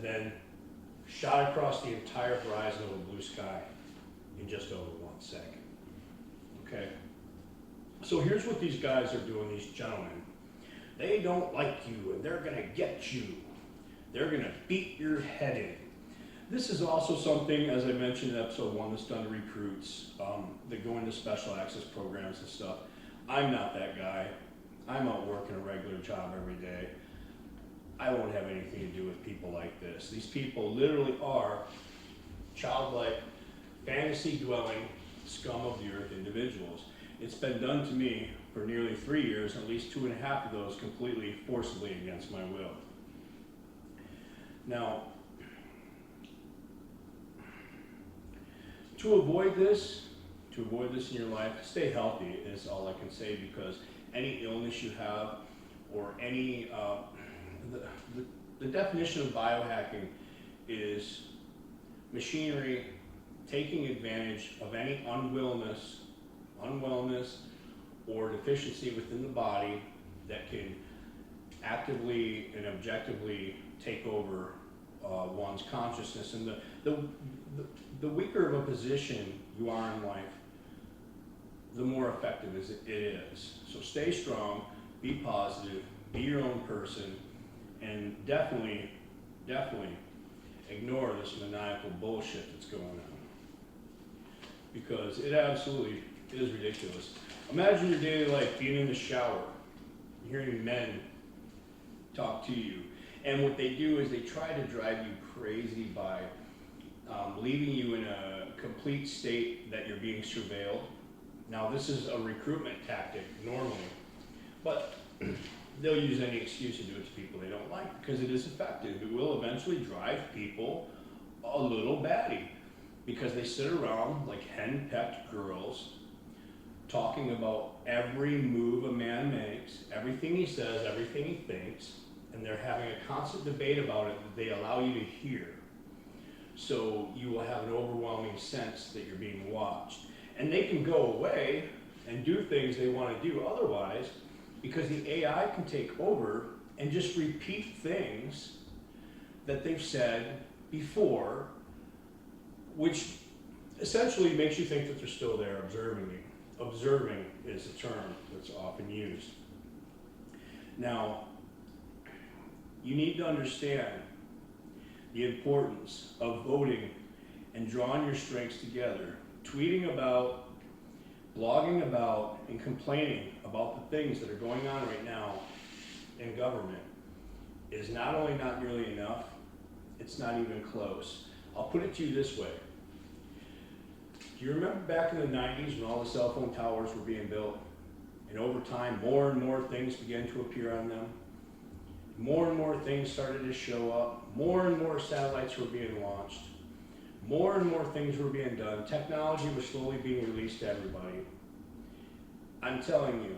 then shot across the entire horizon of a blue sky in just over 1 second. Okay? So here's what these guys are doing, these gentlemen. They don't like you, and they're gonna get you. They're gonna beat your head in. This is also something, as I mentioned in episode 1, that's done to recruits that go into special access programs and stuff. I'm not that guy. I'm out working a regular job every day. I won't have anything to do with people like this. These people literally are childlike, fantasy-dwelling, scum of the earth individuals. It's been done to me for nearly 3 years, at least 2.5 of those completely forcibly against my will. Now, to avoid this in your life, stay healthy is all I can say, because any illness you have or any, the definition of biohacking is machinery taking advantage of any unwellness or deficiency within the body that can actively and objectively take over one's consciousness. And the weaker of a position you are in life, the more effective it is. So stay strong, be positive, be your own person, and definitely ignore this maniacal bullshit that's going on, because it absolutely is ridiculous. Imagine your daily life being in the shower, hearing men talk to you, and what they do is they try to drive you crazy by leaving you in a complete state that you're being surveilled. Now, this is a recruitment tactic normally, but they'll use any excuse to do it to people they don't like, because it is effective. It will eventually drive people a little batty, because they sit around like hen-pecked girls talking about every move a man makes, everything he says, everything he thinks, and they're having a constant debate about it that they allow you to hear. So you will have an overwhelming sense that you're being watched. And they can go away and do things they want to do otherwise, because the AI can take over and just repeat things that they've said before, which essentially makes you think that they're still there observing you. Observing is a term that's often used. Now, you need to understand the importance of voting and drawing your strengths together. Tweeting about, blogging about, and complaining about the things that are going on right now in government is not only not nearly enough, it's not even close. I'll put it to you this way. Do you remember back in the 90s when all the cell phone towers were being built? And over time, more and more things began to appear on them. More and more things started to show up. More and more satellites were being launched. More and more things were being done. Technology was slowly being released to everybody. I'm telling you,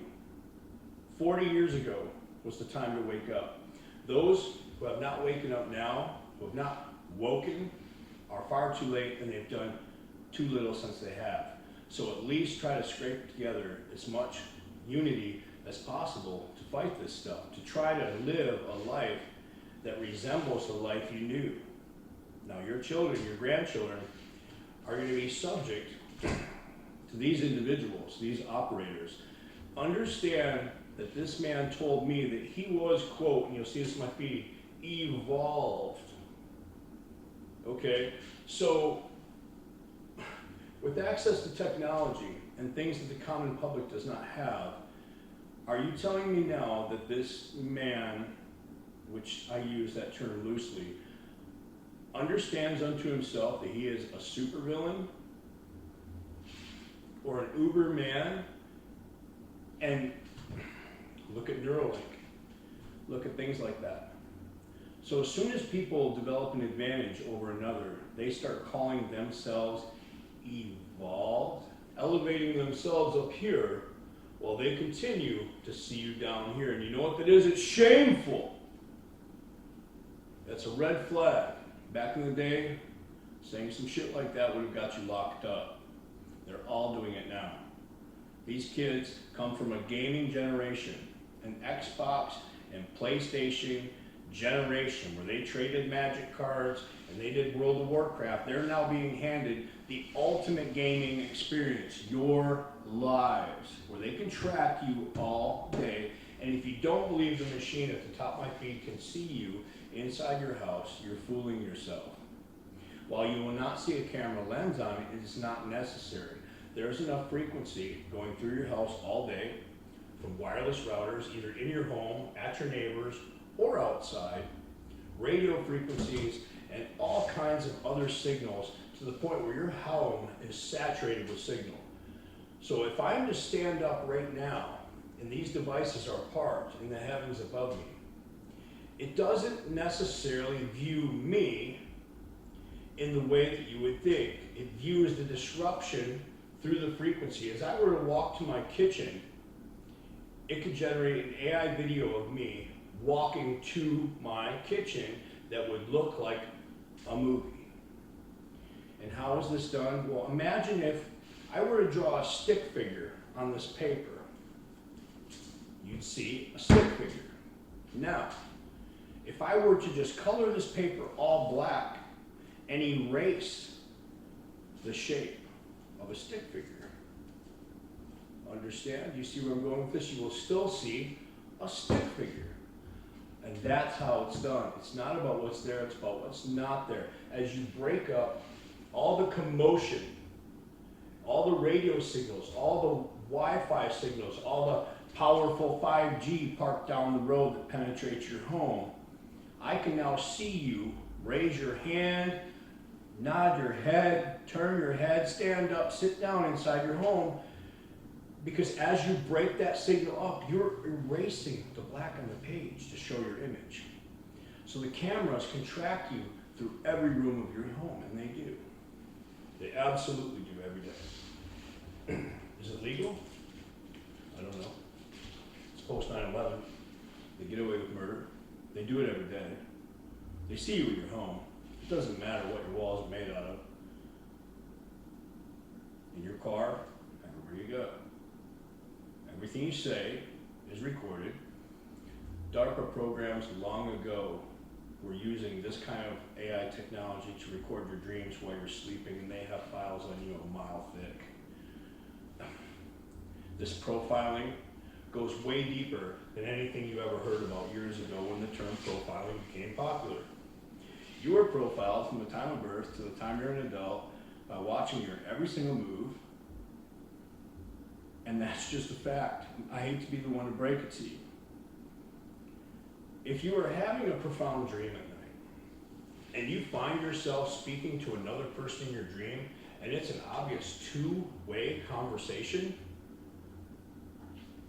40 years ago was the time to wake up. Those who have not waken up now, who have not woken, are far too late, and they've done too little since they have. So at least try to scrape together as much unity as possible to fight this stuff, to try to live a life that resembles the life you knew. Now, your children, your grandchildren, are going to be subject to these individuals, these operators. Understand that this man told me that he was, quote, and you'll see this in my feed, evolved. Okay? So, with access to technology and things that the common public does not have, are you telling me now that this man, which I use that term loosely, understands unto himself that he is a supervillain or an uber man? And look at Neuralink. Look at things like that. So as soon as people develop an advantage over another, they start calling themselves evolved, elevating themselves up here, while they continue to see you down here. And you know what that is? It's shameful. That's a red flag. Back in the day, saying some shit like that would have got you locked up. They're all doing it now. These kids come from a gaming generation, and Xbox and PlayStation generation where they traded magic cards and they did World of Warcraft, they're now being handed the ultimate gaming experience, your lives, where they can track you all day. And if you don't believe the machine at the top of my feed can see you inside your house, you're fooling yourself. While you will not see a camera lens on it, it is not necessary. There's enough frequency going through your house all day from wireless routers, either in your home, at your neighbors, or outside, radio frequencies, and all kinds of other signals to the point where your home is saturated with signal. So if I'm to stand up right now and these devices are parked in the heavens above me, it doesn't necessarily view me in the way that you would think. It views the disruption through the frequency. As I were to walk to my kitchen, it could generate an AI video of me walking to my kitchen that would look like a movie. And how is this done? Well, imagine if I were to draw a stick figure on this paper. You'd see a stick figure. Now, if I were to just color this paper all black and erase the shape of a stick figure, understand? You see where I'm going with this? You will still see a stick figure. And that's how it's done. It's not about what's there, it's about what's not there. As you break up all the commotion, all the radio signals, all the Wi-Fi signals, all the powerful 5G parked down the road that penetrates your home, I can now see you raise your hand, nod your head, turn your head, stand up, sit down inside your home, because as you break that signal up, you're erasing the black on the page to show your image. So the cameras can track you through every room of your home, and they do. They absolutely do every day. Is it legal? I don't know. It's post 9/11. They get away with murder. They do it every day. They see you in your home. It doesn't matter what your walls are made out of. In your car, everywhere you go. Everything you say is recorded. DARPA programs long ago were using this kind of AI technology to record your dreams while you're sleeping, and they have files on you a mile thick. This profiling goes way deeper than anything you ever heard about years ago when the term profiling became popular. You are profiled from the time of birth to the time you're an adult by watching your every single move, and that's just a fact. I hate to be the one to break it to you. If you are having a profound dream at night, and you find yourself speaking to another person in your dream, and it's an obvious two-way conversation,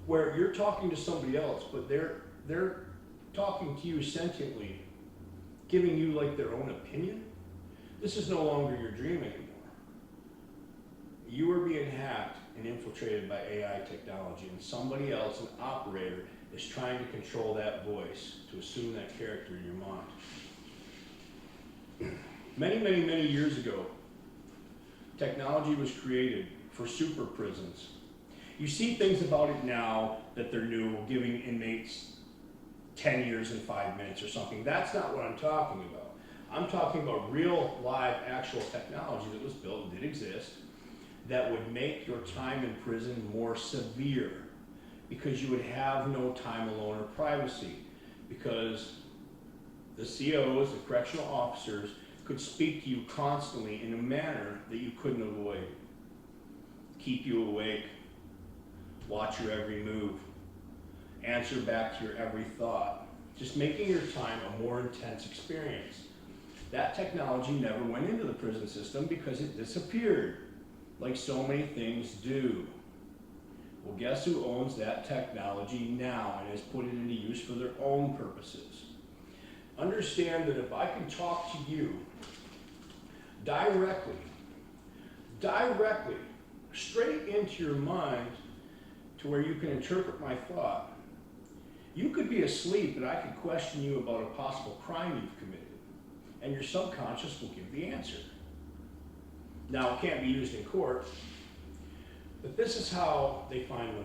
where you're talking to somebody else, but they're talking to you sentiently, giving you like their own opinion, this is no longer your dream anymore. You are being hacked and infiltrated by AI technology, and somebody else, an operator, is trying to control that voice to assume that character in your mind. Many years ago, technology was created for super prisons. You see things about it now that they're new, giving inmates 10 years and 5 minutes or something. That's not what I'm talking about. I'm talking about real, live, actual technology that was built and did exist that would make your time in prison more severe, because you would have no time alone or privacy, because the COs, the correctional officers, could speak to you constantly in a manner that you couldn't avoid. Keep you awake, watch your every move, answer back to your every thought, just making your time a more intense experience. That technology never went into the prison system because it disappeared, like so many things do. Well, guess who owns that technology now and has put it into use for their own purposes? Understand that if I can talk to you directly, straight into your mind to where you can interpret my thought, you could be asleep and I could question you about a possible crime you've committed, and your subconscious will give the answer. Now, it can't be used in court, but this is how they find